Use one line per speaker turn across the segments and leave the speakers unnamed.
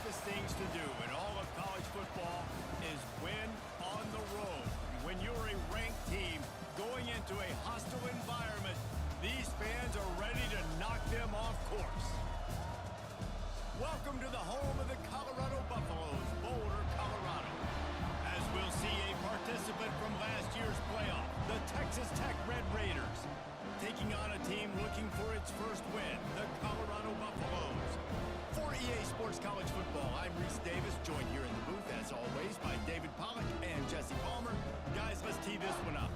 toughest things to do in all of college football is win on the road. When you're a ranked team going into a hostile environment, these fans are ready to knock them off course. Welcome to the home of the Colorado Buffaloes, Boulder, Colorado. As we'll see a participant from last year's playoff, the Texas Tech Red Raiders, taking on a team looking for its first win, the Colorado Buffaloes. For EA Sports College Football, I'm Reese Davis, joined here in the booth, as always, by David Pollack and Jesse Palmer. Guys, let's tee this one up.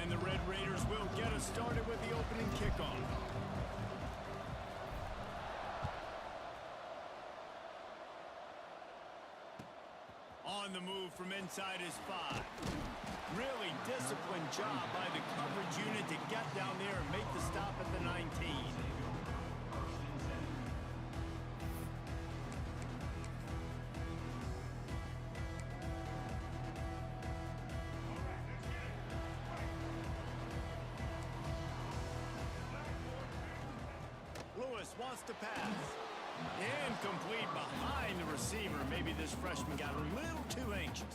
And the Red Raiders will get us started with the opening kickoff. On the move from inside his 5. Really disciplined job by the coverage unit to get down there and make the stop at the 19. Lewis wants to pass. Incomplete behind the receiver. Maybe this freshman got a little too anxious.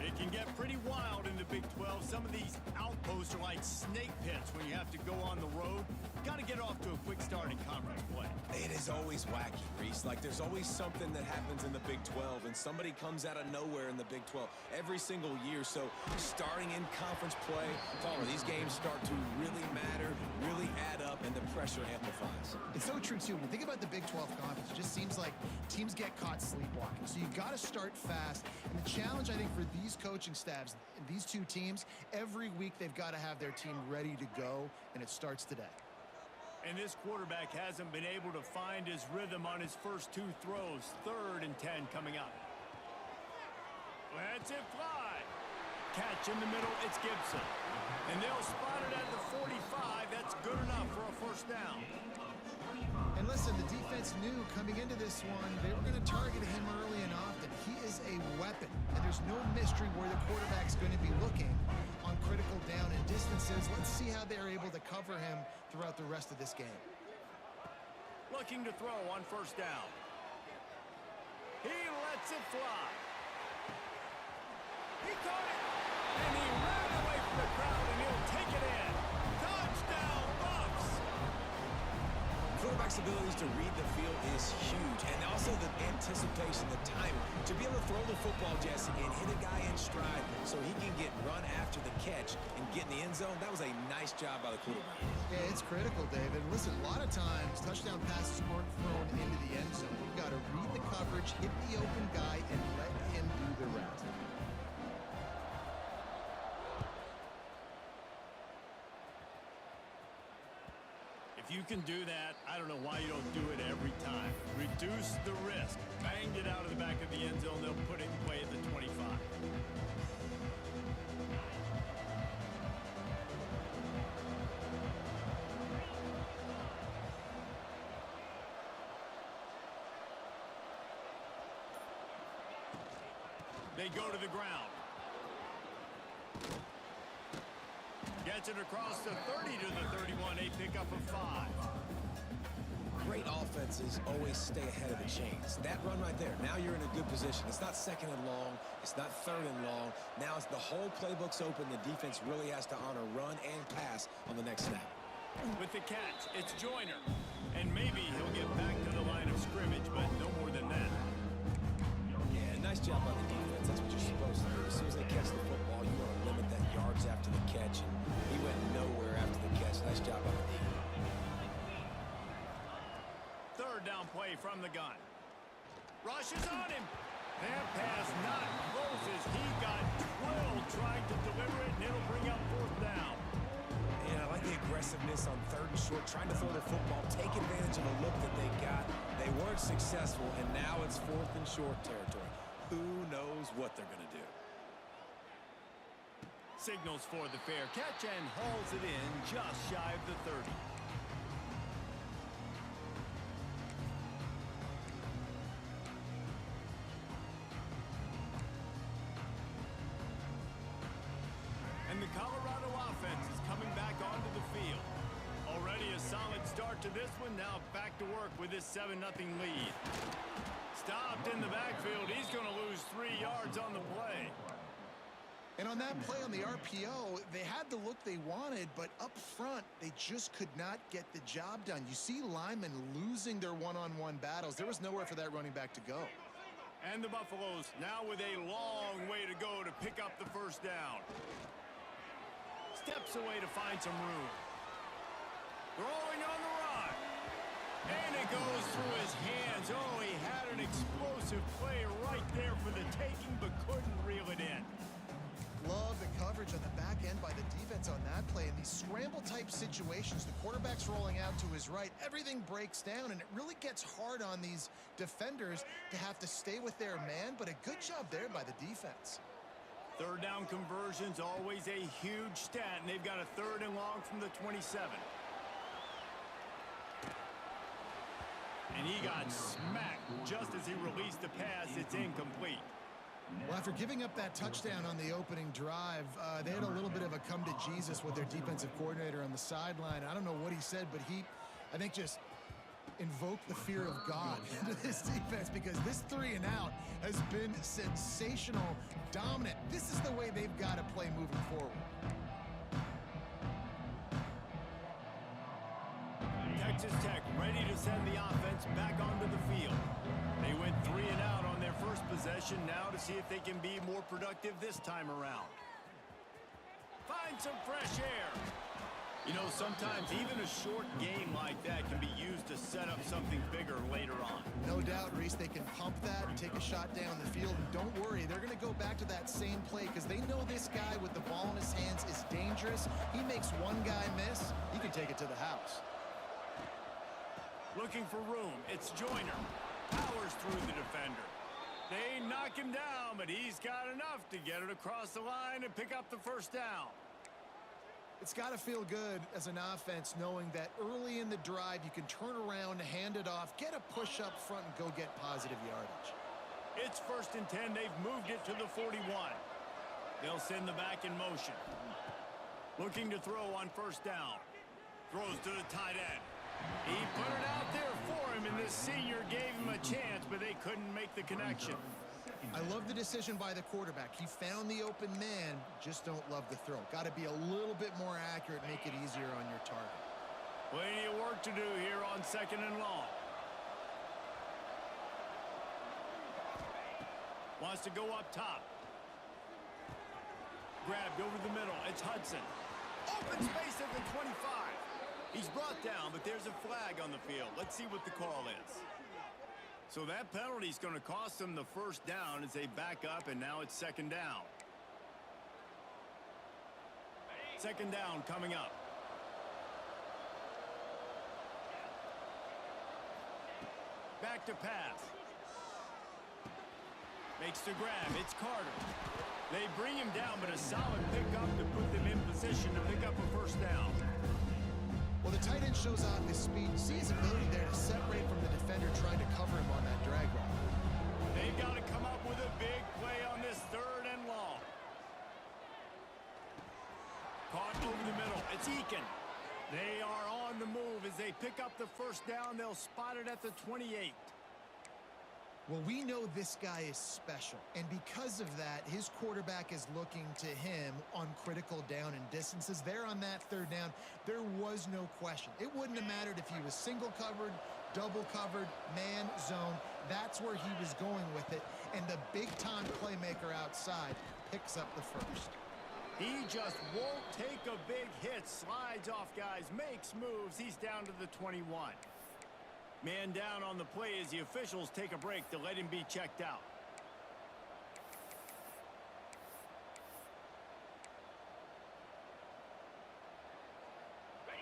It can get pretty wild in the Big 12. Some of these outposts are like snake pits when you have to go on the road. Got to get off to a quick start in conference play.
It is always wacky, Reese. Like, there's always something that happens in the Big 12, and somebody comes out of nowhere in the Big 12 every single year. So starting in conference play, these games start to really matter, really add up, and the pressure amplifies.
It's so true, too. When you think about the Big 12 conference, it just seems like teams get caught sleepwalking. So you've got to start fast. And the challenge, I think, for these coaching staffs, these two teams, every week they've got to have their team ready to go, and it starts today.
And this quarterback hasn't been able to find his rhythm on his first two throws. 3rd and 10 coming up. Lets it fly. Catch in the middle, it's Gibson. And they'll spot it at the 45. That's good enough for a first down.
And listen, the defense knew coming into this one, they were going to target him early and often. He is a weapon, and there's no mystery where the quarterback's going to be looking on critical down and distances. Let's see how they're able to cover him throughout the rest of this game.
Looking to throw on first down. He lets it fly. He caught it, and he ran away from the crowd, and he'll take it in. Touchdown, Buffs!
Quarterback's abilities to read the field is huge, and also the anticipation, the timing. To be able to throw the football, Jesse, and hit a guy in stride so he can get run after the catch and get in the end zone, that was a nice job by the quarterback.
Yeah, it's critical, David. Listen, a lot of times, touchdown passes aren't thrown into the end zone. You've got to read the coverage, hit the open guy, and let him do the rest.
If you can do that, I don't know why you don't do it every time. Reduce the risk. Banged it out of the back of the end zone. They'll put it in play at the 25. They go to the ground. Gets it across the 30 to the 31. A pickup of 5.
Great offenses always stay ahead of the chains. That run right there, now you're in a good position. It's not 2nd and long. It's not 3rd and long. Now it's the whole playbook's open. The defense really has to honor run and pass on the next snap.
With the catch, it's Joyner. And maybe he'll get back to the line of scrimmage, but no more than that.
Yeah, nice job by the defense. That's what you're supposed to do. As soon as they catch the football, you want to limit that yards after the catch. And he went nowhere after the catch. Nice job by the defense.
3rd down play from the gun. Rushes on him. That pass not close as he got drilled trying to deliver it, and it'll bring up 4th down.
And I like the aggressiveness on 3rd and short, trying to throw the football, take advantage of a look that they got. They weren't successful, and now it's 4th and short territory. Who knows what they're going to do?
Signals for the fair catch and hauls it in just shy of the 30. And the Colorado offense is coming back onto start to this one. Now back to work with this 7-0 lead. Stopped in the backfield. He's going to lose 3 yards on the play.
And on that play on the RPO, they had the look they wanted, but up front, they just could not get the job done. You see linemen losing their one-on-one battles. There was nowhere for that running back to go.
And the Buffaloes now with a long way to go to pick up the first down. Steps away to find some room. Throwing on the run. And it goes through his hands. Oh, he had an explosive play right there for the taking, but couldn't reel it in.
Love the coverage on the back end by the defense on that play. In these scramble-type situations, the quarterback's rolling out to his right. Everything breaks down, and it really gets hard on these defenders to have to stay with their man, but a good job there by the defense.
Third down conversion's always a huge stat, and they've got a 3rd and long from the 27. And he got smacked just as he released the pass. It's incomplete.
Well, after giving up that touchdown on the opening drive, they had a little bit of a come to Jesus with their defensive coordinator on the sideline. I don't know what he said, but he, I think, just invoked the fear of God into this defense, because this 3-and-out has been sensational, dominant. This is the way they've got to play moving forward.
Texas Tech ready to send the offense back onto the field. They went 3-and-out on their first possession, now to see if they can be more productive this time around. Find some fresh air. You know, sometimes even a short game like that can be used to set up something bigger later on.
No doubt, Reese, they can pump that and take a shot down the field. And don't worry, they're going to go back to that same play because they know this guy with the ball in his hands is dangerous. He makes one guy miss, he can take it to the house.
Looking for room, it's Joyner. Powers through the defender. They knock him down, but he's got enough to get it across the line and pick up the first down.
It's got to feel good as an offense knowing that early in the drive you can turn around, hand it off, get a push up front, and go get positive yardage.
It's 1st and 10. They've moved it to the 41. They'll send the back in motion. Looking to throw on first down. Throws to the tight end. He put it out there for him, and this senior gave him a chance, but they couldn't make the connection.
I love the decision by the quarterback. He found the open man, just don't love the throw. Got to be a little bit more accurate, make it easier on your target.
Plenty of work to do here on 2nd and long. Wants to go up top. Grabbed over the middle. It's Hudson. Open space at the 25. He's brought down, but there's a flag on the field. Let's see what the call is. So that penalty is going to cost them the first down as they back up, and now it's 2nd down. 2nd down coming up. Back to pass. Makes the grab. It's Carter. They bring him down, but a solid pickup to put them in position to pick up a first down.
Well, the tight end shows off his speed. You see his ability there to separate from the defender trying to cover him on that drag route.
They've got to come up with a big play on this 3rd and long. Caught over the middle. It's Eakin. They are on the move as they pick up the first down. They'll spot it at the 28.
Well, we know this guy is special, and because of that, his quarterback is looking to him on critical down and distances. There on that 3rd down, there was no question. It wouldn't have mattered if he was single covered, double covered, man, zone. That's where he was going with it, and the big-time playmaker outside picks up the first.
He just won't take a big hit, slides off guys, makes moves. He's down to the 21. Man down on the play as the officials take a break to let him be checked out.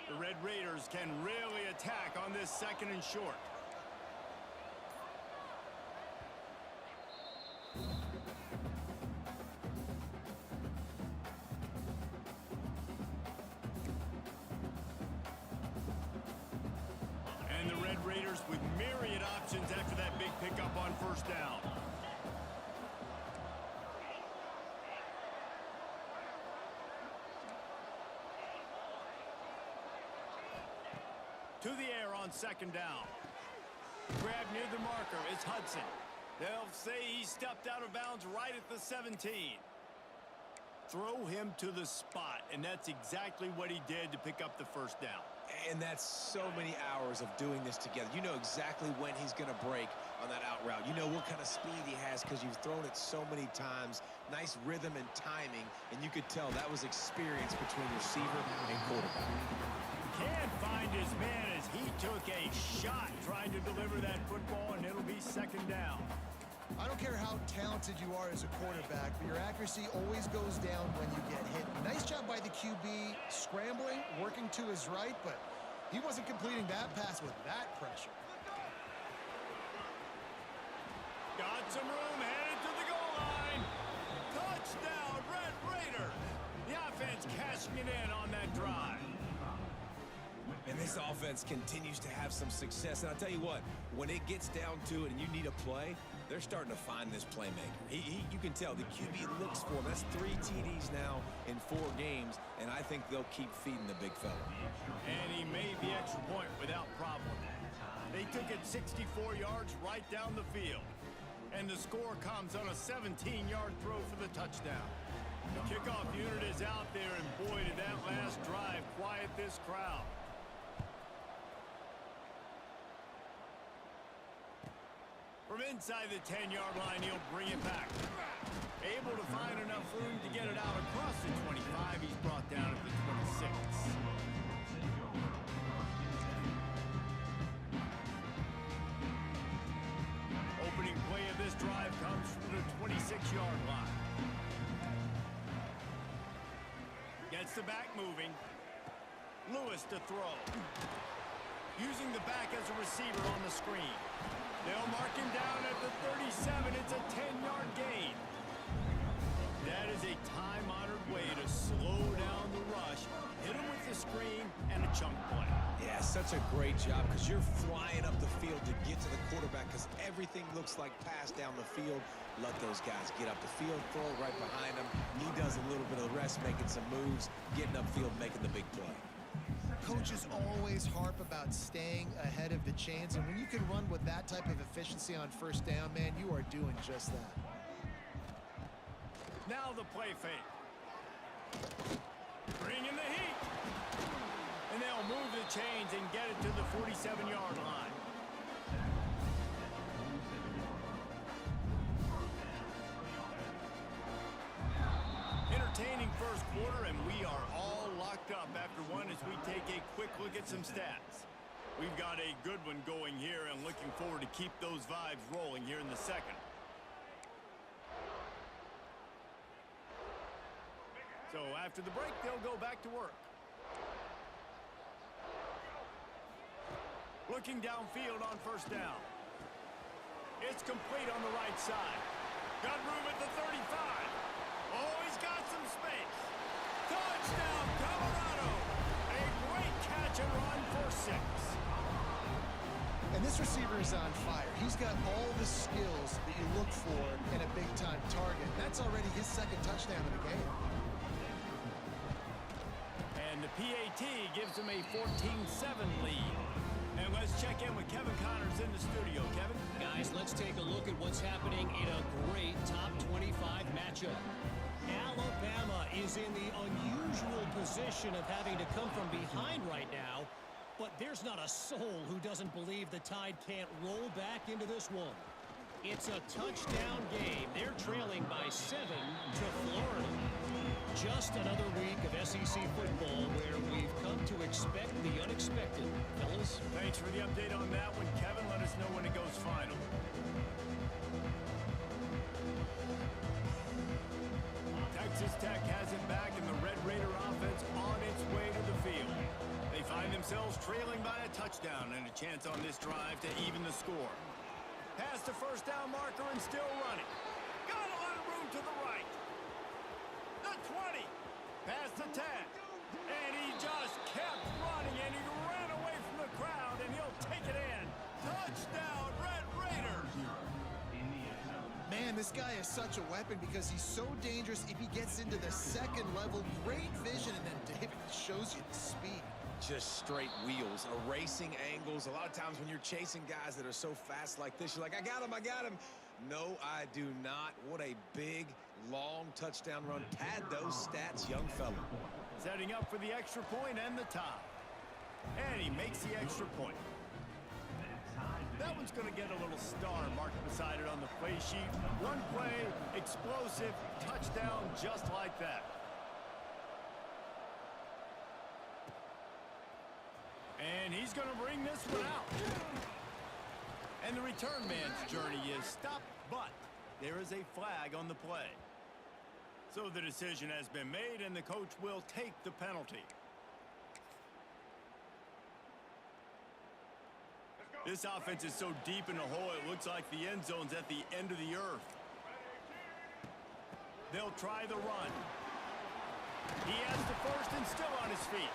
The Red Raiders can really attack on this 2nd and short. And the Red Raiders with myriad options after that big pickup on first down. To the air on second down. Grab near the marker is Hudson. They'll say he stepped out of bounds right at the 17. Throw him to the spot, and that's exactly what he did to pick up the first down.
And that's so many hours of doing this together. You know exactly when he's going to break on that out route. You know what kind of speed he has because you've thrown it so many times. Nice rhythm and timing, and you could tell that was experience between receiver and quarterback.
Can't find his man as he took a shot trying to deliver that football, and it'll be second down.
I don't care how talented you are as a quarterback, but your accuracy always goes down when you get hit. Nice job by the QB, scrambling, working to his right, but he wasn't completing that pass with that pressure.
Got some room, headed to the goal line. Touchdown, Red Raiders. The offense cashing it in on that drive.
And this offense continues to have some success. And I'll tell you what, when it gets down to it and you need a play, they're starting to find this playmaker. You can tell the QB looks for him. That's 3 TDs now in 4 games, and I think they'll keep feeding the big fella.
And he made the extra point without problem. They took it 64 yards right down the field. And the score comes on a 17-yard throw for the touchdown. The kickoff unit is out there, and boy, did that last drive quiet this crowd. From inside the 10-yard line, he'll bring it back. Able to find enough room to get it out across the 25. He's brought down at the 26. Opening play of this drive comes from the 26-yard line. Gets the back moving. Lewis to throw. Using the back as a receiver on the screen. They'll mark him down at the 37. It's a 10-yard gain. That is a time-honored way to slow down the rush, hit him with the screen, and a chunk play.
Yeah, such a great job because you're flying up the field to get to the quarterback because everything looks like pass down the field. Let those guys get up the field, throw it right behind him. He does a little bit of the rest, making some moves, getting upfield, making the big play.
Coaches always harp about staying ahead of the chains, and when you can run with that type of efficiency on first down, man, you are doing just that.
Now the play fake. Bring in the heat. And they'll move the chains and get it to the 47-yard line. Entertaining first quarter, and we are all locked up after one as we take a quick look at some stats. We've got a good one going here and looking forward to keep those vibes rolling here in the second. So after the break, they'll go back to work. Looking downfield on first down. It's complete on the right side. Got room at the 35. Oh, he's got some space. Touchdown, Colorado. A great catch and run for 6.
And this receiver is on fire. He's got all the skills that you look for in a big-time target. That's already his second touchdown of the game.
And the PAT gives him a 14-7 lead. And let's check in with Kevin Connors in the studio. Kevin?
Guys, let's take a look at what's happening in a great top 25 matchup. Alabama is in the unusual position of having to come from behind right now, but there's not a soul who doesn't believe the Tide can't roll back into this one. It's a touchdown game. They're trailing by 7 to Florida. Just another week of SEC football where we've come to expect the unexpected. Fellas?
Thanks for the update on that one, Kevin. Let us know when it goes final. Texas Tech has it back, and the Red Raider offense on its way to the field. They find themselves trailing by a touchdown and a chance on this drive to even the score. Past the first down marker and still running. Got a lot of room to the right. The 20. Past the 10. And he just kept running, and he ran away from the crowd, and he'll take it in. Touchdown, Red Raiders.
Man, this guy is such a weapon because he's so dangerous if he gets into the second level. Great vision, and then David shows you the speed.
just straight wheels, erasing angles. A lot of times when you're chasing guys that are so fast like this, you're like, I got him. No, I do not. What a big, long touchdown run. Pad those stats, young fella.
Setting up for the extra point and the tie. And he makes the extra point. That one's going to get a little star marked beside it on the play sheet. One play, explosive, touchdown just like that. And he's going to bring this one out. And the return man's journey is stopped, but there is a flag on the play. So the decision has been made, and the coach will take the penalty. This offense is so deep in the hole, it looks like the end zone's at the end of the earth. They'll try the run. He has the first and still on his feet.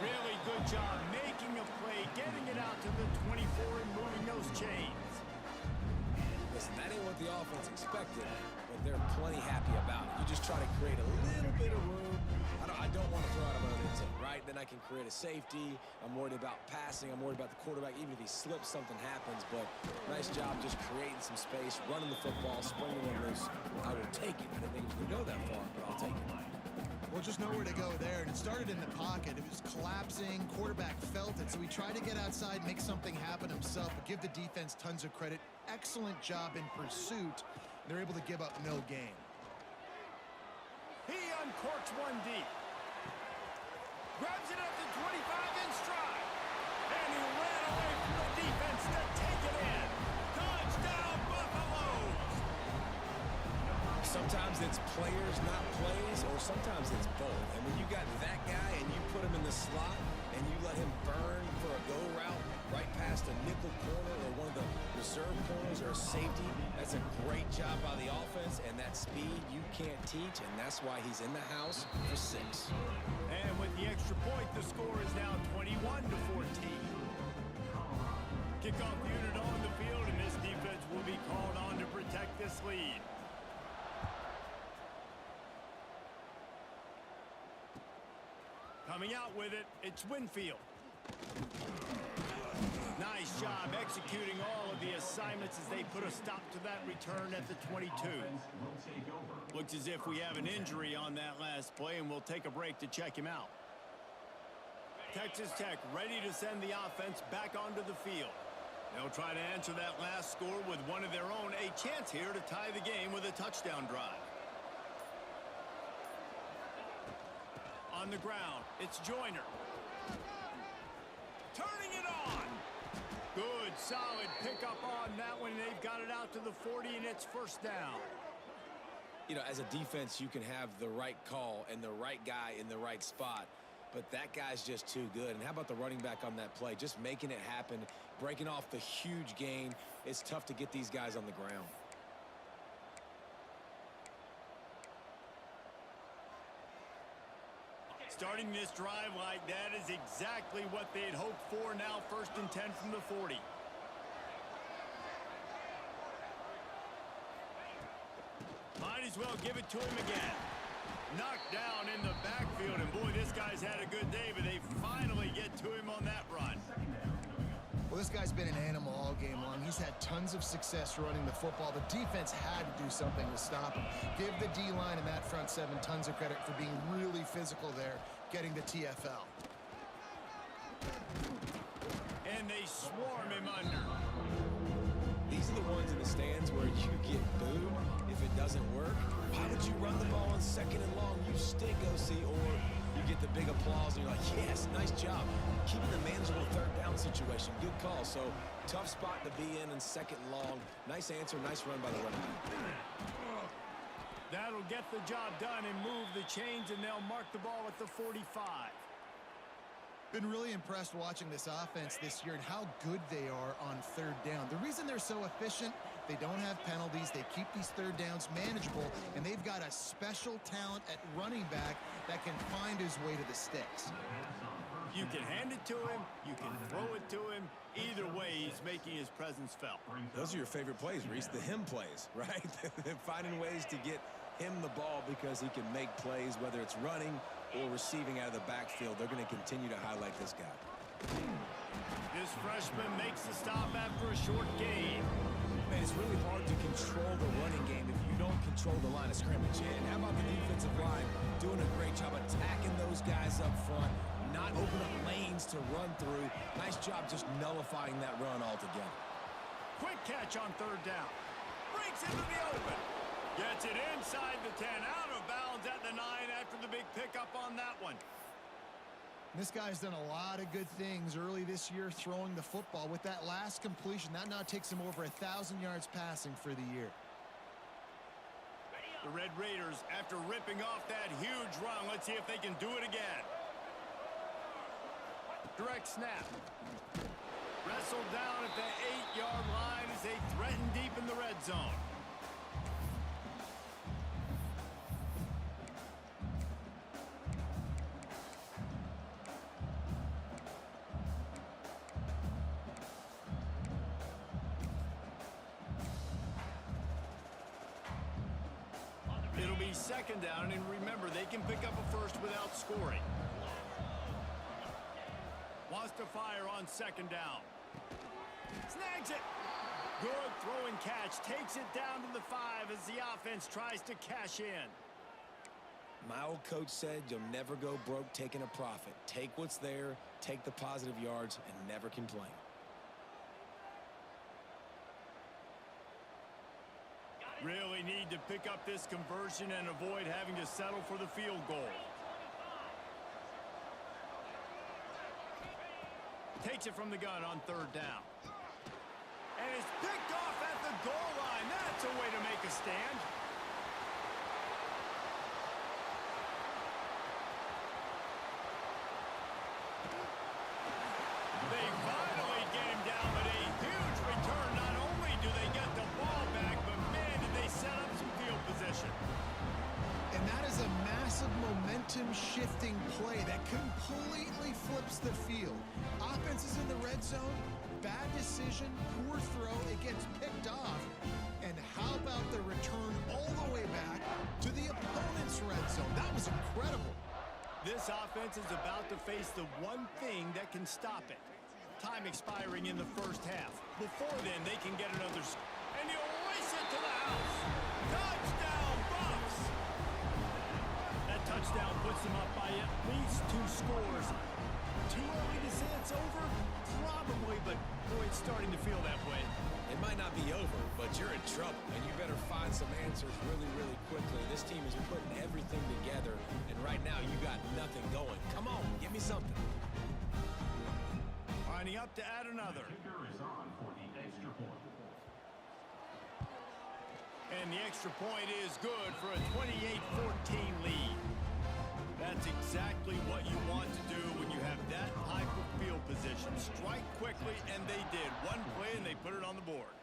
Really good job making a play, getting it out to the 24 and moving those chains.
Listen, that ain't what the offense expected, but they're plenty happy about it. You just try to create a little bit of room. I don't want to throw out of an end zone, right? Then I can create a safety. I'm worried about passing. I'm worried about the quarterback. Even if he slips, something happens. But nice job just creating some space, running the football, springing one loose. I will take it. I didn't think it was going to go that far, but I'll take it.
Well, just nowhere to go there, and it started in the pocket. It was collapsing. Quarterback felt it, so he tried to get outside, make something happen himself, but give the defense tons of credit. Excellent job in pursuit. They're able to give up no gain.
He uncorks one deep. Grabs it up to 25 in stride. And he ran away from the defense to take it in. Touchdown, Buffaloes!
Sometimes it's players, not plays, or sometimes it's both. And when you got that guy and you put him in the slot and you let him burn for a go route right past a nickel corner or one of the reserve corners or a safety, that's a great job by the offense, and that speed you can't teach, and that's why he's in the house for 6.
And with the extra point, the score is now 21-14. Kickoff unit on the field, and this defense will be called on to protect this lead. Coming out with it, it's Winfield. Nice job executing all of the assignments as they put a stop to that return at the 22. Looks as if we have an injury on that last play, and we'll take a break to check him out. Texas Tech ready to send the offense back onto the field. They'll try to answer that last score with one of their own. A chance here to tie the game with a touchdown drive. On the ground, it's Joyner. Turning it on. Good, solid pickup on that one. They've got it out to the 40, and it's first down.
You know, as a defense, you can have the right call and the right guy in the right spot, but that guy's just too good. And how about the running back on that play? Just making it happen, breaking off the huge gain. It's tough to get these guys on the ground.
Starting this drive like that is exactly what they'd hoped for. Now 1st and 10 from the 40. Might as well give it to him again. Knocked down in the backfield, and boy, this guy's had a good day, but they finally get to him on that run.
Well, this guy's been an animal all game long. He's had tons of success running the football. The defense had to do something to stop him. Give the D-line and that front 7 tons of credit for being really physical there, getting the TFL.
And they swarm him under.
These are the ones in the stands where you get booed if it doesn't work. Why would you run the ball on 2nd and long? You stink, OC, or you get the big applause and you're like, yes, nice job. Keeping the manageable 3rd down situation. Good call. So tough spot to be in 2nd and long. Nice answer, nice run by the running back.
That'll get the job done and move the chains, and they'll mark the ball at the 45.
Been really impressed watching this offense this year and how good they are on 3rd down. The reason they're so efficient, they don't have penalties, they keep these 3rd downs manageable, and they've got a special talent at running back that can find his way to the sticks.
You can hand it to him, you can throw it to him. Either way, he's making his presence felt.
Those are your favorite plays, Reese, the him plays, right? Finding ways to get him the ball because he can make plays, whether it's running or receiving out of the backfield. They're going to continue to highlight this guy.
This freshman makes the stop after a short gain.
Man, it's really hard to control the running game if you don't control the line of scrimmage. And how about the defensive line doing a great job attacking those guys up front, not open up lanes to run through. Nice job just nullifying that run altogether.
Quick catch on third down. Breaks into the open. Gets it inside the 10, out of bounds at the 9 after the big pickup on that one.
This guy's done a lot of good things early this year throwing the football. With that last completion, that now takes him over 1,000 yards passing for the year.
The Red Raiders, after ripping off that huge run, let's see if they can do it again. Direct snap. Wrestled down at the 8-yard line as they threaten deep in the red zone. It'll be second down, and remember, they can pick up a first without scoring. Wants to fire on second down. Snags it. Good throw and catch. Takes it down to the 5 as the offense tries to cash in.
My old coach said you'll never go broke taking a profit. Take what's there, take the positive yards, and never complain.
Really need to pick up this conversion and avoid having to settle for the field goal. Takes it from the gun on third down. And it's picked off at the goal line. That's a way to make a stand. They finally get him down, but a huge return. Not only do they get the ball back, but man, did they set up some field position.
And that is a massive momentum-shifting play that completely flips the field. Offense is in the red zone. Bad decision, poor throw. It gets picked off. And how about the return all the way back to the opponent's red zone? That was incredible.
This offense is about to face the one thing that can stop it. Time expiring in the first half. Before then, they can get another. And he'll race it to the house. Touchdown, Buffs! That touchdown puts them up by at least 2 scores. Too early to say it's over? Probably, but boy, it's starting to feel that way.
It might not be over, but you're in trouble, and you better find some answers really, really quickly. This team is putting everything together, and right now you got nothing going. Come on, give me something.
Lining up to add another. And the extra point is good for a 28-14 lead. That's exactly what you want to do when you have that type of field position. Strike quickly, and they did. One play, and they put it on the board.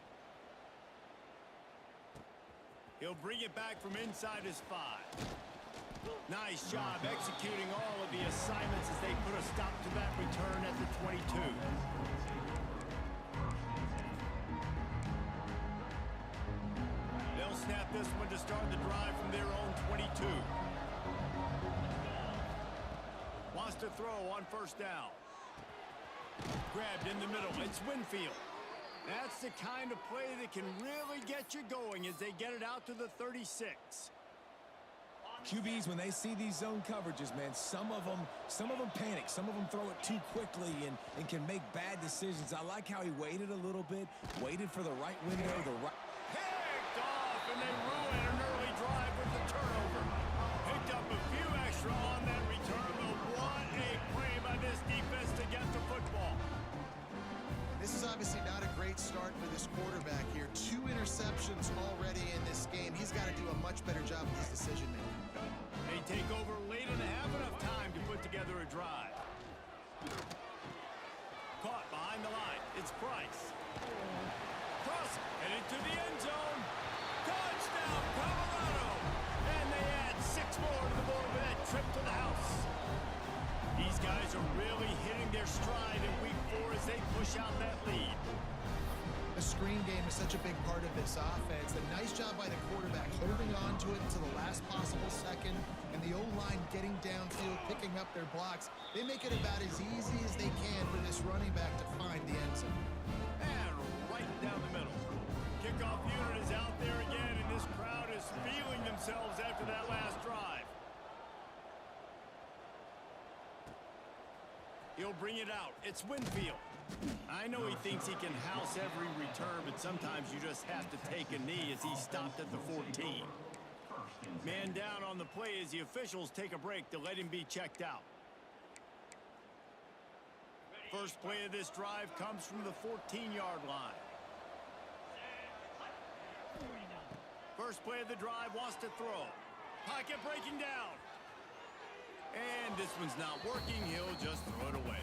He'll bring it back from inside his 5. Nice job executing all of the assignments as they put a stop to that return at the 22. They'll snap this one to start the drive from their own 22. Wants to throw on first down. Grabbed in the middle. It's Winfield. That's the kind of play that can really get you going as they get it out to the 36.
QBs, when they see these zone coverages, man, some of them panic. Some of them throw it too quickly and can make bad decisions. I like how he waited a little bit, waited for the right window,
Picked off, and they ruin an early drive with the turnover. Picked up a few extra on that return, but what a play by this defense to get the football.
This is obviously not a great start for this quarterback here. 2 interceptions already in this game. He's got to do a much better job with his decision-making.
They take over late and have enough time to put together a drive. Caught behind the line. It's Price. Cross, headed to the end zone. Touchdown, Colorado! And they add 6 more to the board with that trip to the house. These guys are really hitting their stride in week 4 as they push out that lead.
The screen game is such a big part of this offense. A nice job by the quarterback holding on to it until the last possible second, and the O-line getting downfield, picking up their blocks. They make it about as easy as they can for this running back to find the end zone.
And right down the middle. Kickoff unit is out there again, and this crowd is feeling themselves after that last drive. He'll bring it out. It's Winfield. I know he thinks he can house every return, but sometimes you just have to take a knee as he stopped at the 14. Man down on the play as the officials take a break to let him be checked out. First play of this drive comes from the 14-yard line. First play of the drive wants to throw. Pocket breaking down. And this one's not working. He'll just throw it away.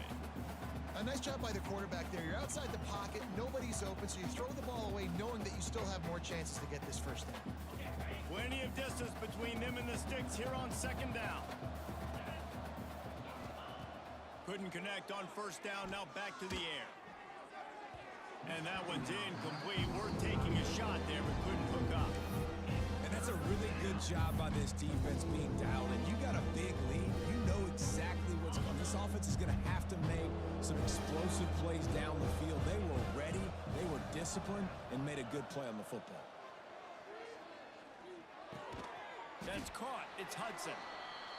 A nice job by the quarterback there. You're outside the pocket. Nobody's open, so you throw the ball away knowing that you still have more chances to get this first down.
Plenty of distance between them and the sticks here on second down. Couldn't connect on first down. Now back to the air. And that one's incomplete. We're taking a shot there, but couldn't hook up.
And that's a really good job by this defense being dialed in. You got a big lead. You know exactly what's going on. This offense is going to have to make some explosive plays down the field. They were ready, they were disciplined, and made a good play on the football.
That's caught. It's Hudson.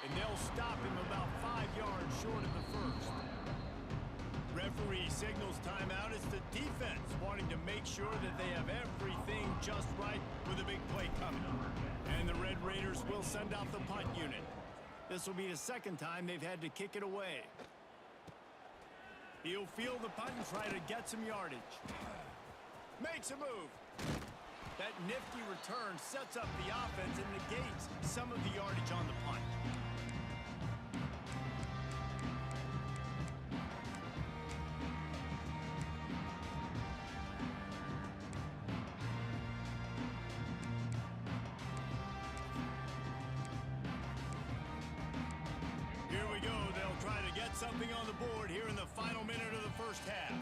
And they'll stop him about 5 yards short of the first. Referee signals timeout. It's the defense wanting to make sure that they have everything just right with a big play coming. And the Red Raiders will send out the punt unit. This will be the second time they've had to kick it away. He'll field the punt and try to get some yardage. Makes a move. That nifty return sets up the offense and negates some of the yardage on the punt. Here we go. They'll try to get something on the board here in the final minute of the first half.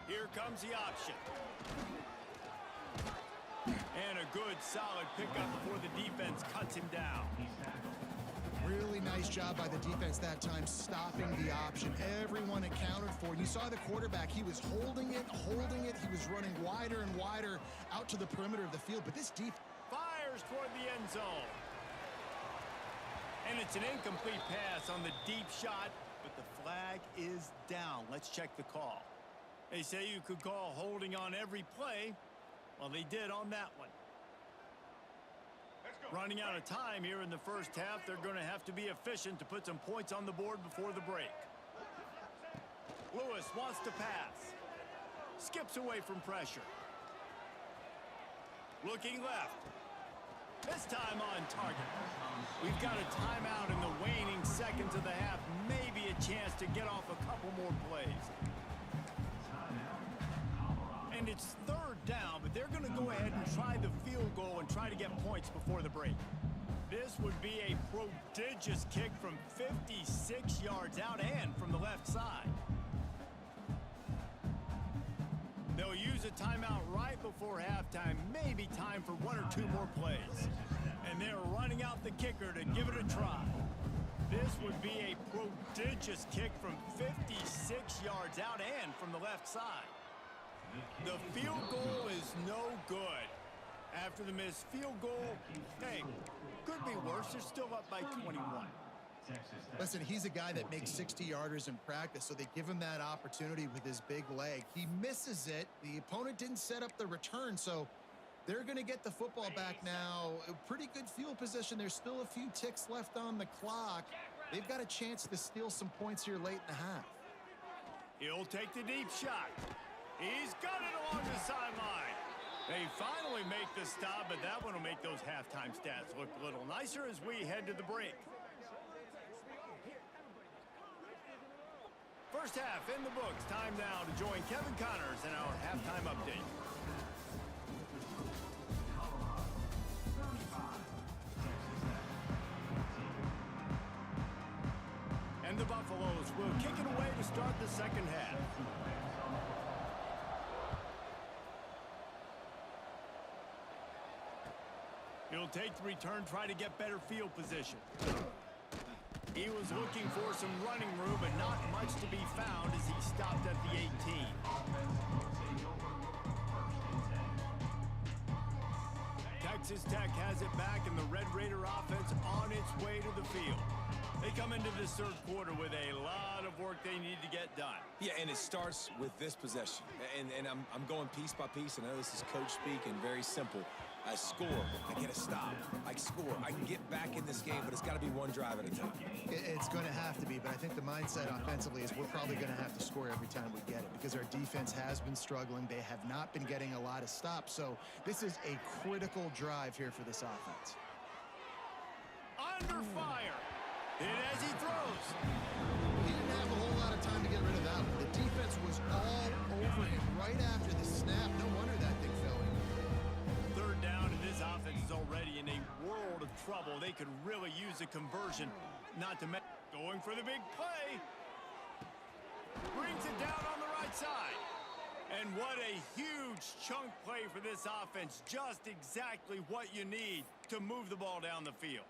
Here comes the option. And a good, solid pickup before the defense cuts him down.
Really nice job by the defense that time, stopping the option. Everyone accounted for it. You saw the quarterback. He was holding it. He was running wider and wider out to the perimeter of the field. But this defense
Fires toward the end zone. And it's an incomplete pass on the deep shot, but the flag is down. Let's check the call. They say you could call holding on every play. Well, they did on that one. Running out of time here in the first half. They're going to have to be efficient to put some points on the board before the break. Lewis wants to pass. Skips away from pressure. Looking left. This time on target. We've got a timeout in the waning seconds of the half. Maybe a chance to get off a couple more plays. And it's third down, but they're going to go ahead and try the field goal and try to get points before the break. This would be a prodigious kick from 56 yards out and from the left side. They'll use a timeout right before halftime, maybe time for one or two more plays. And they're running out the kicker to give it a try. This would be a prodigious kick from 56 yards out and from the left side. The field goal is no good. After the missed field goal, hey, could be worse. They're still up by 21.
Listen, he's a guy that makes 60-yarders in practice, so they give him that opportunity with his big leg. He misses it. The opponent didn't set up the return, so they're going to get the football back now. A pretty good field position. There's still a few ticks left on the clock. They've got a chance to steal some points here late in the half.
He'll take the deep shot. He's got it along the sideline. They finally make the stop, but that one will make those halftime stats look a little nicer as we head to the break. First half in the books. Time now to join Kevin Connors in our halftime update. And the Buffaloes will kick it away to start the second half. take the return, try to get better field position. He was looking for some running room, but not much to be found as he stopped at the 18. Texas Tech has it back, and the Red Raider offense on its way to the field. They come into this third quarter with a lot of work they need to get done.
Yeah, and it starts with this possession. And I'm going piece by piece. I know this is coach speak and very simple. I score, I get a stop, I score, I can get back in this game, but it's got to be one drive at a time.
It's going to have to be, but I think the mindset offensively is we're probably going to have to score every time we get it because our defense has been struggling. They have not been getting a lot of stops, so this is a critical drive here for this offense.
Under fire. Hit as he throws.
He didn't have a whole lot of time to get rid of that one. The defense was all over him right after the snap. No wonder that thing fell in.
Third down, and this offense is already in a world of trouble. They could really use a conversion, not to mention going for the big play. Brings it down on the right side. And what a huge chunk play for this offense. Just exactly what you need to move the ball down the field.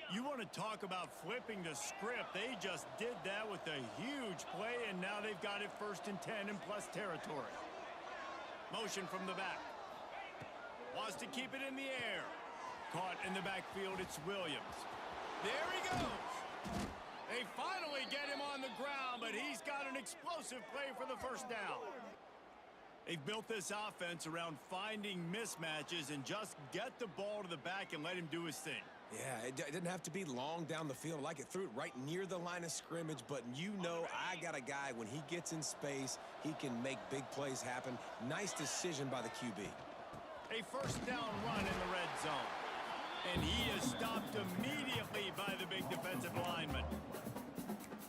You want to talk about flipping the script. They just did that with a huge play, and now they've got it 1st and 10 in plus territory. Motion from the back. Wants to keep it in the air. Caught in the backfield, it's Williams. There he goes. They finally get him on the ground, but he's got an explosive play for the first down. They've built this offense around finding mismatches and just get the ball to the back and let him do his thing.
Yeah, it didn't have to be long down the field. Like it threw it right near the line of scrimmage, but you know I got a guy, when he gets in space, he can make big plays happen. Nice decision by the QB.
A first down run in the red zone. And he is stopped immediately by the big defensive lineman.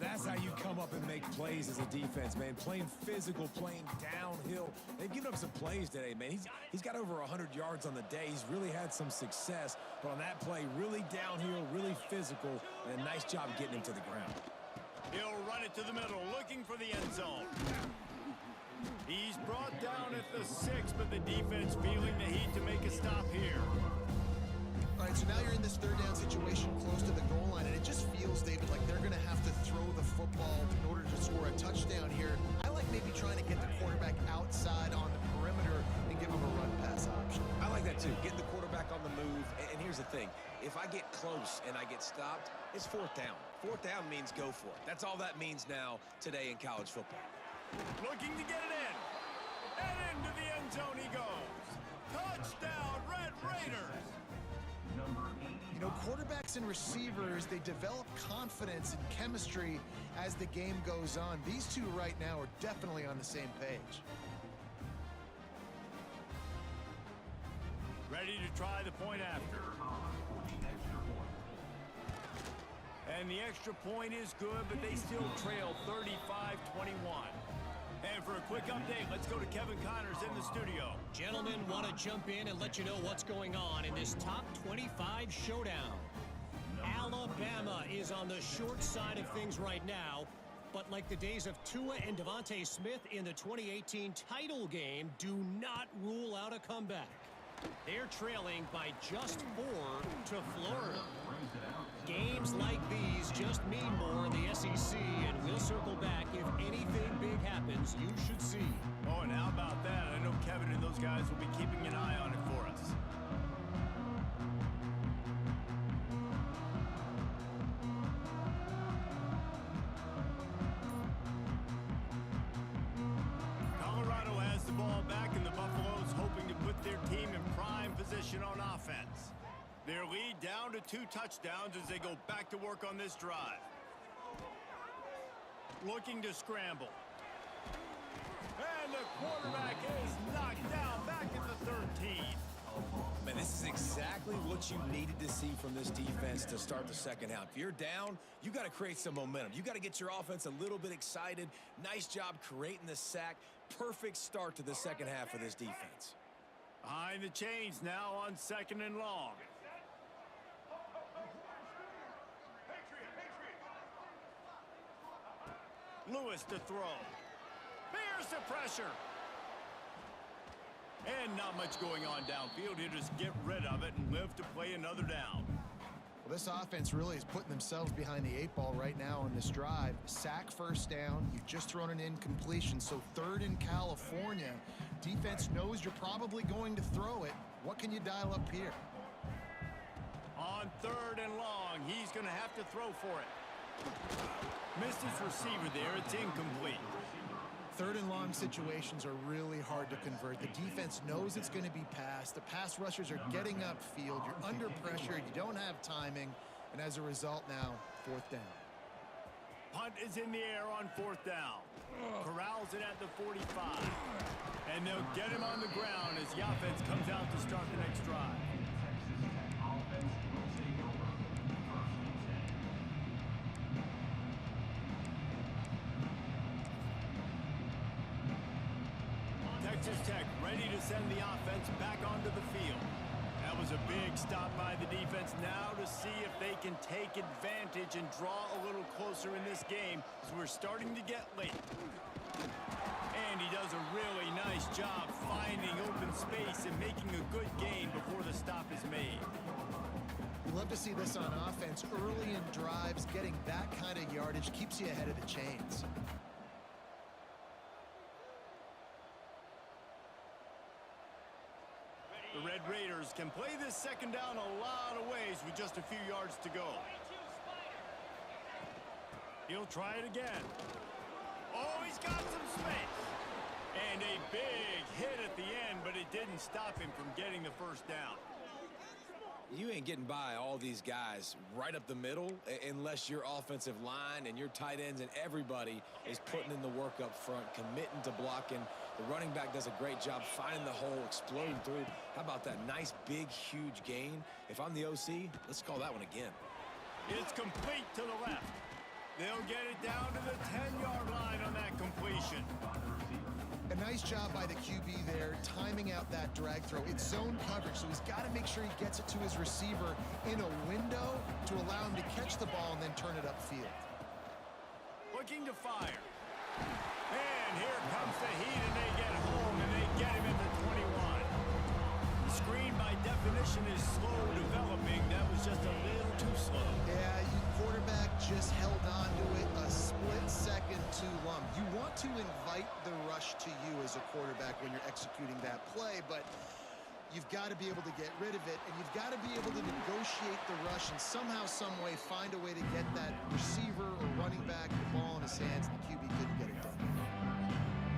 That's how you come up and make plays as a defense, man. Playing physical, playing downhill. They've given up some plays today, man. He's got over 100 yards on the day. He's really had some success. But on that play, really downhill, really physical, and a nice job getting him to the ground.
He'll run it to the middle, looking for the end zone. He's brought down at the 6, but the defense feeling the heat to make a stop here.
All right, so now you're in this third down situation close to the goal line, and it just feels, David, like they're going to have to throw the football in order to score a touchdown here. I like maybe trying to get the quarterback outside on the perimeter and give him a run-pass option.
I like that, too. Getting the quarterback on the move. And here's the thing. If I get close and I get stopped, it's 4th down. 4th down means go for it. That's all that means now today in college football.
Looking to get it in. And into the end zone he goes. Touchdown, Red Raiders.
You know, quarterbacks and receivers, they develop confidence and chemistry as the game goes on. These two right now are definitely on the same page.
Ready to try the point after. And the extra point is good, but they still trail 35-21. And for a quick update, let's go to Kevin Connors in the studio.
Gentlemen, want to jump in and let you know what's going on in this top 25 showdown. Alabama is on the short side of things right now, but like the days of Tua and Devontae Smith in the 2018 title game, do not rule out a comeback. They're trailing by just 4 to Florida. Games like these just mean more in the SEC, and we'll circle back if anything big happens you should see.
Oh, and how about that? I know Kevin and those guys will be keeping an eye on it for us. Colorado has the ball back, and the Buffaloes hoping to put their team in prime position on offense. Their lead down to 2 touchdowns as they go back to work on this drive. Looking to scramble. And the quarterback is knocked down back at the 13.
Man, this is exactly what you needed to see from this defense to start the second half. If you're down, you got to create some momentum. You got to get your offense a little bit excited. Nice job creating the sack. Perfect start to the second half of this defense.
Behind the chains now on 2nd and long. Lewis to throw. Here There's the pressure. And not much going on downfield. He'll just get rid of it and live to play another down.
Well, this offense really is putting themselves behind the 8 ball right now on this drive. Sack, first down. You've just thrown an incompletion, so 3rd in California. Defense knows you're probably going to throw it. What can you dial up here?
On 3rd and long, he's going to have to throw for it. Missed his receiver there. It's incomplete.
3rd and long situations are really hard to convert. The defense knows it's going to be passed. The pass rushers are getting upfield. You're under pressure. You don't have timing. And as a result now, 4th down.
Punt is in the air on 4th down. Corrals it at the 45. And they'll get him on the ground as the offense comes out to start the next drive. Texas Tech ready to send the offense back onto the field. That was a big stop by the defense. Now to see if they can take advantage and draw a little closer in this game as we're starting to get late. And he does a really nice job finding open space and making a good gain before the stop is made.
We love to see this on offense. Early in drives, getting that kind of yardage keeps you ahead of the chains.
The Red Raiders can play this 2nd down a lot of ways with just a few yards to go. He'll try it again. Oh, he's got some space. And a big hit at the end, but it didn't stop him from getting the 1st down.
You ain't getting by all these guys right up the middle unless your offensive line and your tight ends and everybody is putting in the work up front, committing to blocking. The running back does a great job finding the hole, exploding through. How about that nice, big, huge gain? If I'm the OC, let's call that one again.
It's complete to the left. They'll get it down to the 10-yard line on that completion.
A nice job by the QB there, timing out that drag throw. It's zone coverage, so he's got to make sure he gets it to his receiver in a window to allow him to catch the ball and then turn it upfield.
Looking to fire. And here comes the heat, and they get home, and they get him at the 21. The screen, by definition, is slow developing. That was just a little too slow.
Yeah, quarterback just held on to it a split second too long. You want to invite the rush to you as a quarterback when you're executing that play, but you've got to be able to get rid of it, and you've got to be able to negotiate the rush and somehow, some way, find a way to get that receiver or running back the ball in his hands. The QB couldn't get it done.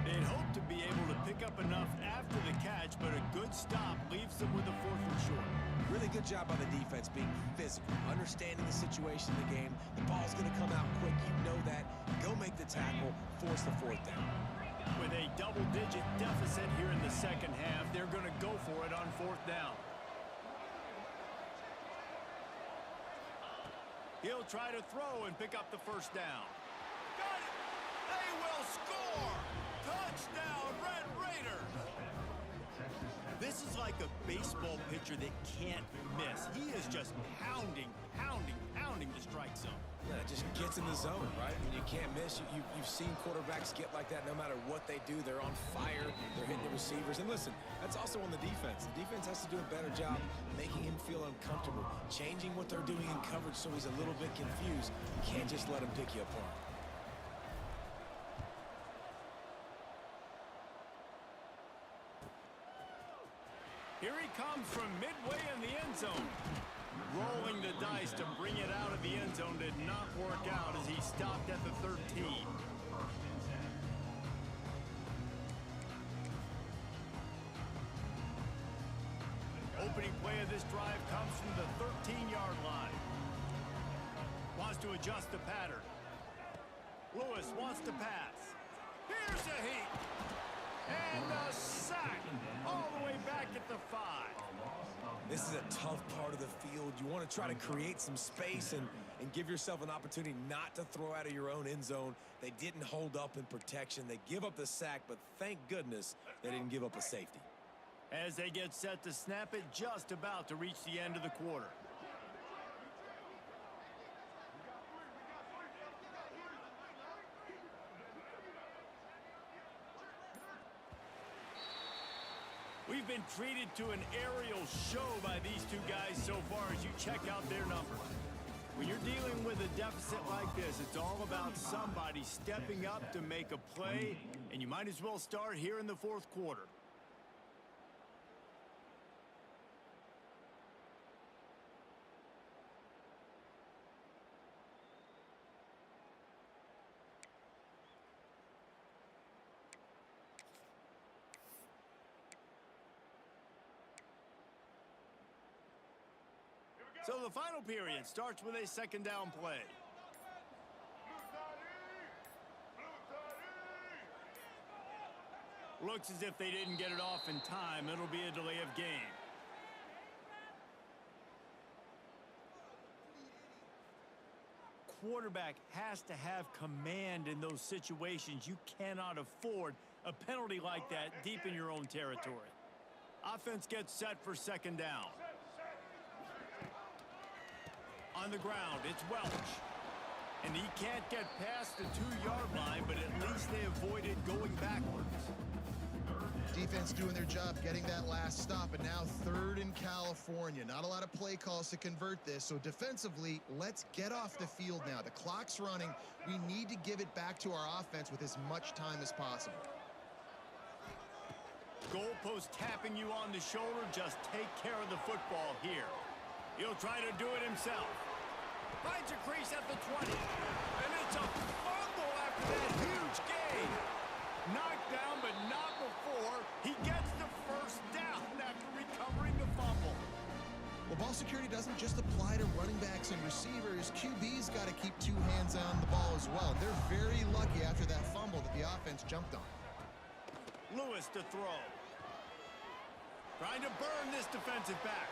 They'd hope to be able to pick up enough after the catch, but a good stop leaves them with a 4th and short.
Really good job by the defense being physical, understanding the situation in the game. The ball's going to come out quick. You know that. Go make the tackle, force the 4th down.
With a double-digit deficit here in the 2nd half, they're going to go for it on 4th down. He'll try to throw and pick up the 1st down. Got it! They will score! Touchdown, Red Raiders! This is like a baseball pitcher that can't miss. He is just pounding the strike zone.
Yeah, it just gets in the zone, right? When you can't miss, you've seen quarterbacks get like that no matter what they do. They're on fire. They're hitting the receivers. And listen, that's also on the defense. The defense has to do a better job making him feel uncomfortable, changing what they're doing in coverage so he's a little bit confused. You can't just let him pick you apart.
Here he comes from midway in the end zone. Rolling the dice to bring it out of the end zone did not work out as he stopped at the 13. Opening play of this drive comes from the 13-yard line. Wants to adjust the pattern. Lewis wants to pass. Here's a heat. And a sack all the way back at the 5.
This is a tough part of the field. You want to try to create some space and give yourself an opportunity not to throw out of your own end zone. They didn't hold up in protection. They give up the sack, but thank goodness they didn't give up a safety.
As they get set to snap it, just about to reach the end of the quarter. We've been treated to an aerial show by these two guys so far as you check out their numbers. When you're dealing with a deficit like this, it's all about somebody stepping up to make a play, and you might as well start here in the fourth quarter. So the final period starts with a second down play. Looks as if they didn't get it off in time. It'll be a delay of game. Quarterback has to have command in those situations. You cannot afford a penalty like that deep in your own territory. Offense gets set for second down. On the ground, it's Welch. And he can't get past the 2-yard line, but at least they avoided going backwards.
Defense doing their job, getting that last stop, and now third in California. Not a lot of play calls to convert this, so defensively, let's get off the field now. The clock's running. We need to give it back to our offense with as much time as possible.
Goalpost tapping you on the shoulder. Just take care of the football here. He'll try to do it himself. Finds a crease at the 20. And it's a fumble after that huge gain. Knocked down, but not before. He gets the first down after recovering the fumble.
Well, ball security doesn't just apply to running backs and receivers. QB's got to keep two hands on the ball as well. They're very lucky after that fumble that the offense jumped on.
Lewis to throw. Trying to burn this defensive back.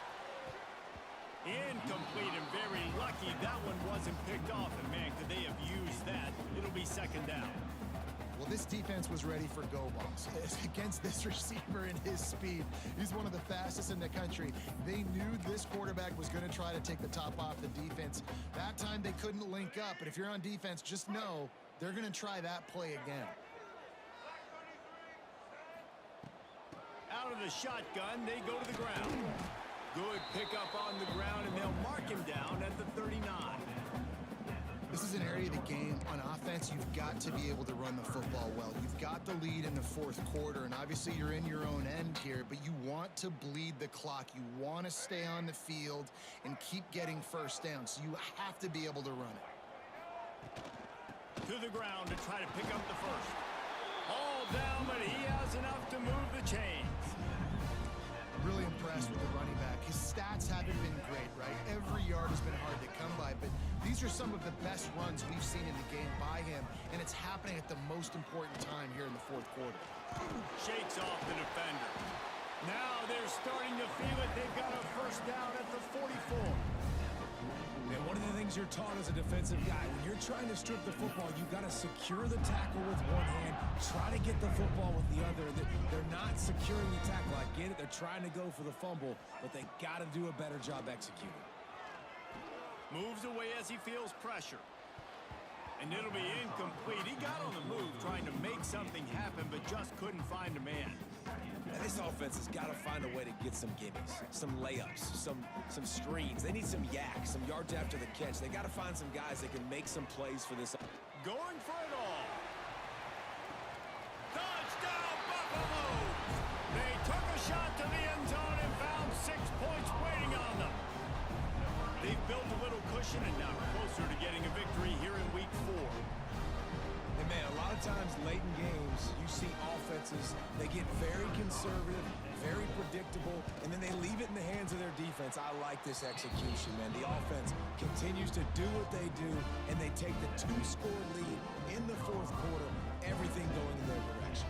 Incomplete and very lucky that one wasn't picked off. And man, could they have used that? It'll be second down.
Well, this defense was ready for go balls. Against this receiver and his speed, he's one of the fastest in the country. They knew this quarterback was going to try to take the top off the defense. That time they couldn't link up, but if you're on defense, just know they're going to try that play again.
Out of the shotgun, they go to the ground. Good pickup on the ground, and they'll mark him down at the 39.
This is an area of the game. On offense, you've got to be able to run the football well. You've got the lead in the fourth quarter, and obviously you're in your own end here, but you want to bleed the clock. You want to stay on the field and keep getting first down, so you have to be able to run it.
To the ground to try to pick up the first. All down, but he has enough to move the chains.
Really impressed with the running back. His stats haven't been great, right? Every yard has been hard to come by, but these are some of the best runs we've seen in the game by him, and it's happening at the most important time here in the fourth quarter.
Shakes off the defender. Now they're starting to feel it. They've got a first down at the 44.
And one of the things you're taught as a defensive guy, when you're trying to strip the football, you've got to secure the tackle with one hand, try to get the football with the other. They're not securing the tackle. I get it. They're trying to go for the fumble, but they got to do a better job executing.
Moves away as he feels pressure. And it'll be incomplete. He got on the move trying to make something happen, but just couldn't find a man.
And this offense has got to find a way to get some gimmies, some layups, some screens. They need some yak, some yards after the catch. They got to find some guys that can make some plays for this.
Going for it all. Touchdown, Buffalo! They took a shot to the end zone and found 6 points waiting on them. They've built a little cushion and now closer to getting a victory here in week 4.
And man, a lot of times late in games, you see offenses, they get very conservative, very predictable, and then they leave it in the hands of their defense. I like this execution, man. The offense continues to do what they do, and they take the 2-score lead in the fourth quarter, everything going in their direction.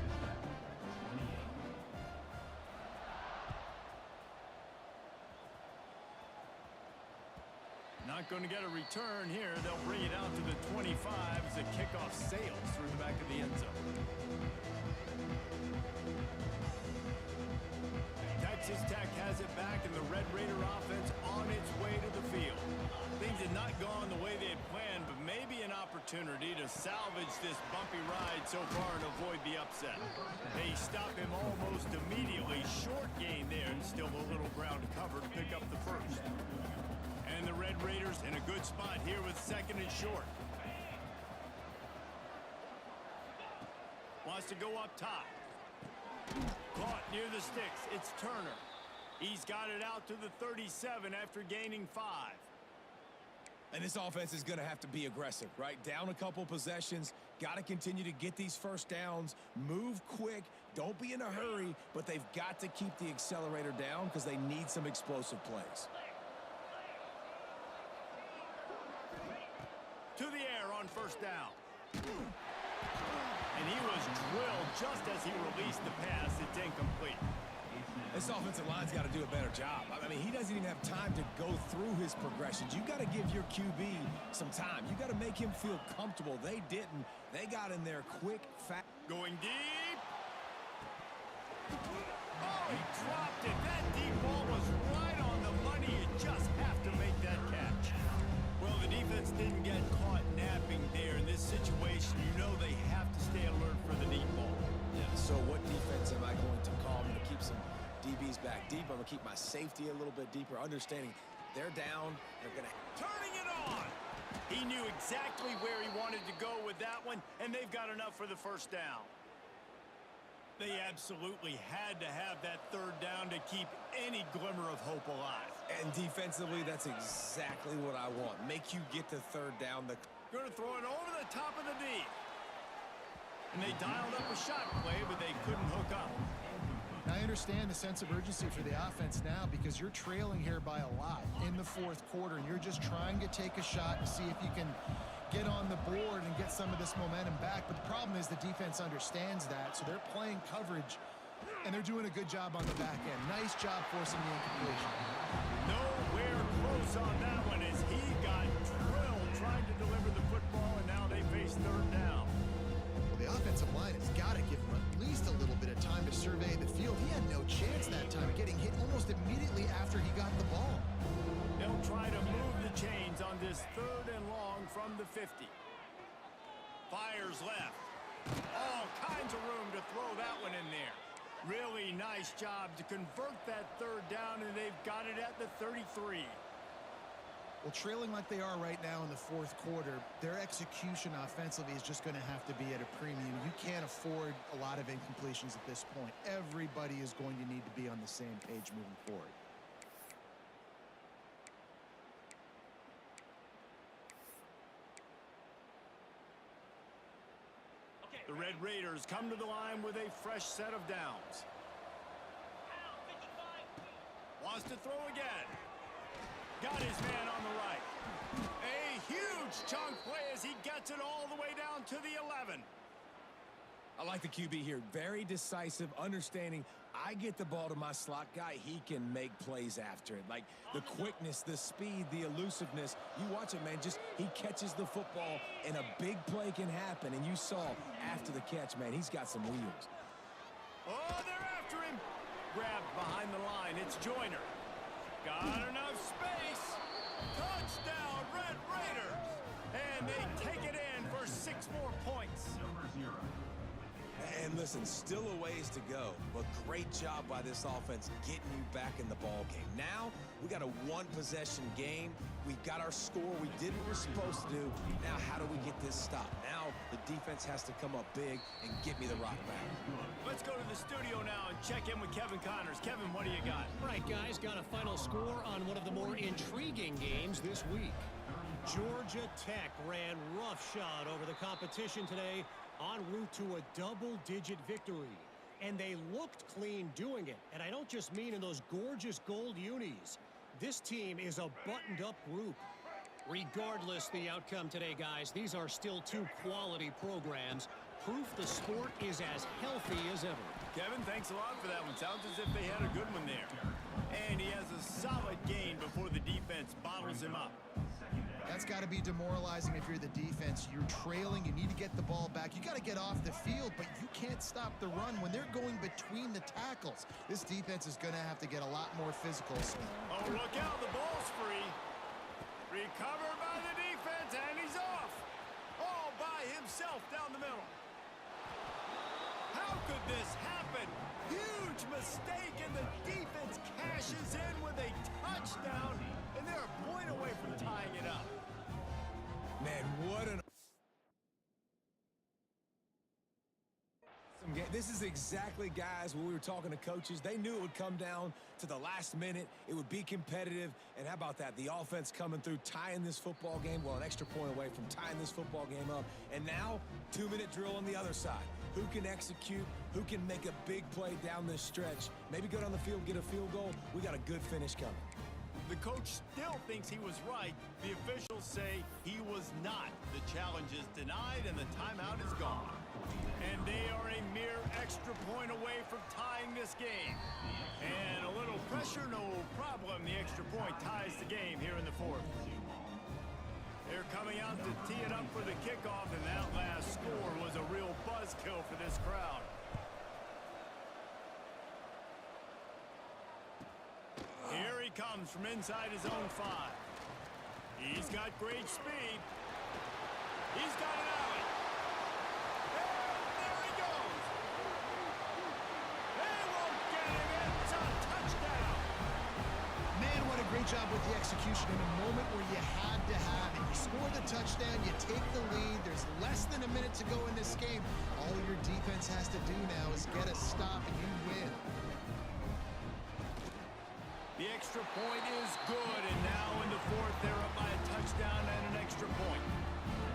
Not going to get a return here. They'll bring it out to the 25 as the kickoff sails through the back of the end zone. Texas Tech has it back, and the Red Raider offense on its way to the field. Things had not gone the way they had planned, but maybe an opportunity to salvage this bumpy ride so far and avoid the upset. They stop him almost immediately. Short game. and still a little ground to cover to pick up the first. And the Red Raiders in a good spot here with second and short. Wants to go up top. Caught near the sticks. It's Turner. He's got it out to the 37 after gaining 5.
And this offense is going to have to be aggressive, right? Down a couple possessions, got to continue to get these first downs, move quick, don't be in a hurry, but they've got to keep the accelerator down because they need some explosive plays.
To the air on first down. And he was drilled just as he released the pass. It's incomplete.
This offensive line's got to do a better job. I mean, he doesn't even have time to go through his progressions. You got to give your QB some time. You got to make him feel comfortable. They didn't. They got in there quick, fast.
Going deep. Oh, he dropped it. That deep ball was right on the money. You just have to make that catch. Well, the defense didn't get caught napping there. In this situation, you know they have to stay alert for the deep ball.
Yeah, so what defense am I going to call? I'm going to keep some DBs back deep. I'm going to keep my safety a little bit deeper, understanding they're down. They're going to...
Turning it on. He knew exactly where he wanted to go with that one, and they've got enough for the first down. They absolutely had to have that third down to keep any glimmer of hope alive.
And defensively, that's exactly what I want. Make you get the third down.
Going to throw it over the top of the D. And they dialed up a shot play, but they couldn't hook up.
I understand the sense of urgency for the offense now because you're trailing here by a lot in the fourth quarter, and you're just trying to take a shot and see if you can get on the board and get some of this momentum back. But the problem is the defense understands that, so they're playing coverage, and they're doing a good job on the back end. Nice job forcing the incompletion.
Nowhere close on that one as he got drilled trying to deliver the football, and now they face third down.
Well, the offensive line has got to give him at least a little bit of time to survey the field. He had no chance that time, getting hit almost immediately after he got the ball.
They'll try to move the chains on this third and long from the 50. Fires left. All kinds of room to throw that one in there. Really nice job to convert that third down, and they've got it at the 33.
Well, trailing like they are right now in the fourth quarter, their execution offensively is just going to have to be at a premium. You can't afford a lot of incompletions at this point. Everybody is going to need to be on the same page moving forward.
The Red Raiders come to the line with a fresh set of downs. Wants to throw again. Got his man on the right. A huge chunk play as he gets it all the way down to the 11.
I like the QB here. Very decisive, understanding I get the ball to my slot guy, he can make plays after it. Like the quickness, the speed, the elusiveness. You watch it, man. Just he catches the football and a big play can happen. And you saw after the catch, man, he's got some wheels.
Oh, they're after him. Grabbed behind the line. It's Joyner. Got enough space. Touchdown, Red Raiders. And they take it in for 6 more points.
And listen, still a ways to go, but great job by this offense getting you back in the ball game. Now, we got a one-possession game. We got our score. We did what we're supposed to do. Now, how do we get this stopped? Now, the defense has to come up big and get me the rock back.
Let's go to the studio now and check in with Kevin Connors. Kevin, what do you got?
Right, guys, got a final score on one of the more intriguing games this week. Georgia Tech ran roughshod over the competition today, en route to a double-digit victory. And they looked clean doing it. And I don't just mean in those gorgeous gold unis. This team is a buttoned-up group. Regardless the outcome today, guys, these are still 2 quality programs. Proof the sport is as healthy as ever.
Kevin, thanks a lot for that one. Sounds as if they had a good one there. And he has a solid gain before the defense bottles him up.
That's got to be demoralizing if you're the defense. You're trailing. You need to get the ball back. You got to get off the field, but you can't stop the run when they're going between the tackles. This defense is going to have to get a lot more physical.
Oh, look out. The ball's free. Recovered by the defense, and he's off. All by himself down the middle. How could this happen? Huge mistake, and the defense cashes in with a touchdown, and they're a point away from tying it up.
Man, what an... This is exactly, guys, when we were talking to coaches, they knew it would come down to the last minute. It would be competitive. And how about that? The offense coming through, tying this football game, well, an extra point away from tying this football game up. And now, 2-minute drill on the other side. Who can execute? Who can make a big play down this stretch? Maybe go down the field, get a field goal. We got a good finish coming.
The coach still thinks he was right. The officials say he was not. The challenge is denied, and the timeout is gone. And they are a mere extra point away from tying this game. And a little pressure, no problem. The extra point ties the game here in the fourth. They're coming out to tee it up for the kickoff, and that last score was a real buzzkill for this crowd. Here he comes from inside his own 5. He's got great speed. He's got an alley. And there he goes. They won't get him. It's a touchdown.
Man, what a great job with the execution in a moment where you had to have it. You score the touchdown, you take the lead. There's less than a minute to go in this game. All your defense has to do now is get a stop and you win.
The extra point is good, and now in the fourth, they're up by a touchdown and an extra point.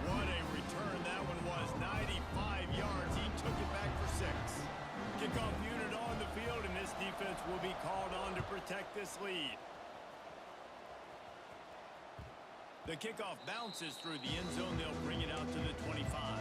What a return that one was. 95 yards. He took it back for 6. Kickoff unit on the field, and this defense will be called on to protect this lead. The kickoff bounces through the end zone. They'll bring it out to the 25.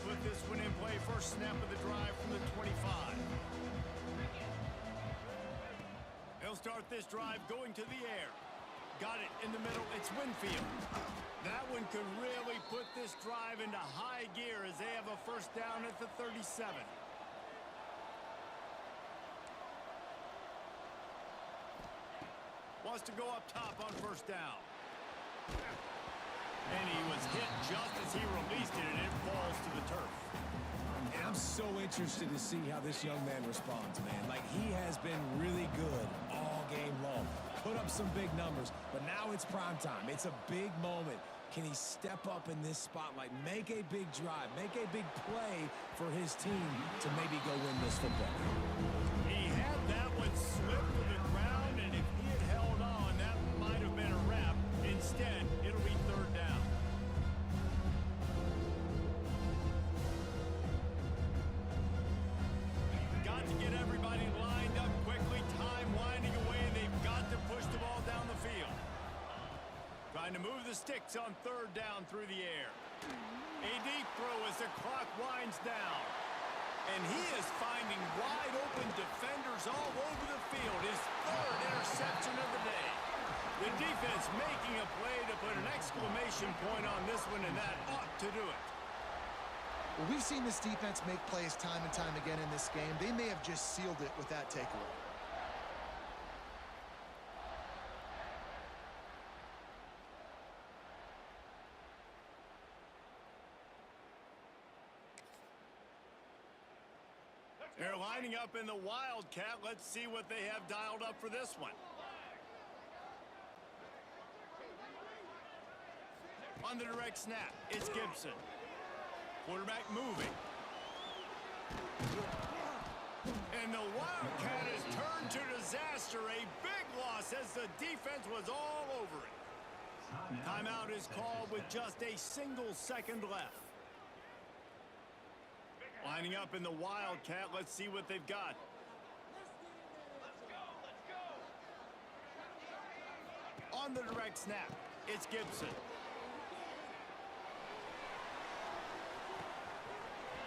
Put this one in play. First snap of the drive from the 25. They'll start this drive going to the air. Got it in the middle. It's Winfield. That one could really put this drive into high gear as they have a first down at the 37. Wants to go up top on first down. And he was hit just as he released it, and it falls to the turf.
And I'm so interested to see how this young man responds, man. Like, he has been really good all game long. Put up some big numbers, but now it's prime time. It's a big moment. Can he step up in this spotlight, make a big drive, make a big play for his team to maybe go win this football game?
He had that one slip to the ground, and if he had held on, that might have been a wrap. Instead, it'll be third down. Got to get everybody lined up quickly. Time winding away. They've got to push the ball down the field. Trying to move the sticks on third down through the air. A deep throw as the clock winds down. And he is finding wide open defenders all over the field. His third interception of the day. The defense making a play to put an exclamation point on this one, and that ought to do it.
Well, we've seen this defense make plays time and time again in this game. They may have just sealed it with that takeaway.
They're lining up in the Wildcat. Let's see what they have dialed up for this one. On the direct snap, it's Gibson. Quarterback moving. And the Wildcat is turned to disaster. A big loss as the defense was all over it. Timeout is called with just a single second left. Lining up in the Wildcat. Let's see what they've got. On the direct snap, it's Gibson.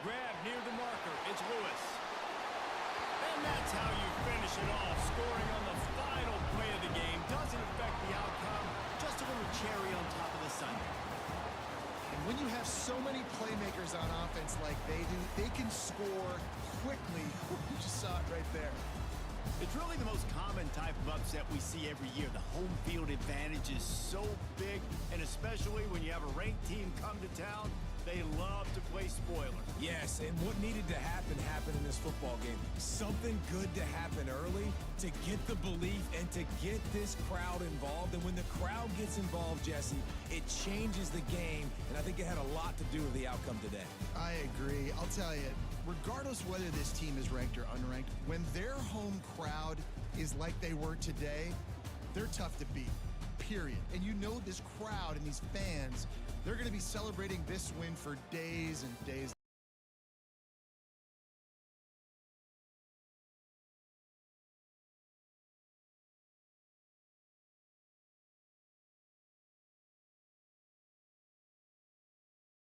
Grab near the marker, it's Lewis. And that's how you finish it off. Scoring on the final play of the game doesn't affect the outcome. Just a little cherry on top of the sundae.
And when you have so many playmakers on offense like they do, they can score quickly. You just saw it right there.
It's really the most common type of upset we see every year. The home field advantage is so big, and especially when you have a ranked team come to town, they love to play spoiler.
Yes, and what needed to happen happened in this football game. Something good to happen early to get the belief and to get this crowd involved. And when the crowd gets involved, Jesse, it changes the game, and I think it had a lot to do with the outcome today.
I agree. I'll tell you, regardless whether this team is ranked or unranked, when their home crowd is like they were today, they're tough to beat, period. And you know this crowd and these fans, they're going to be celebrating this win for days and days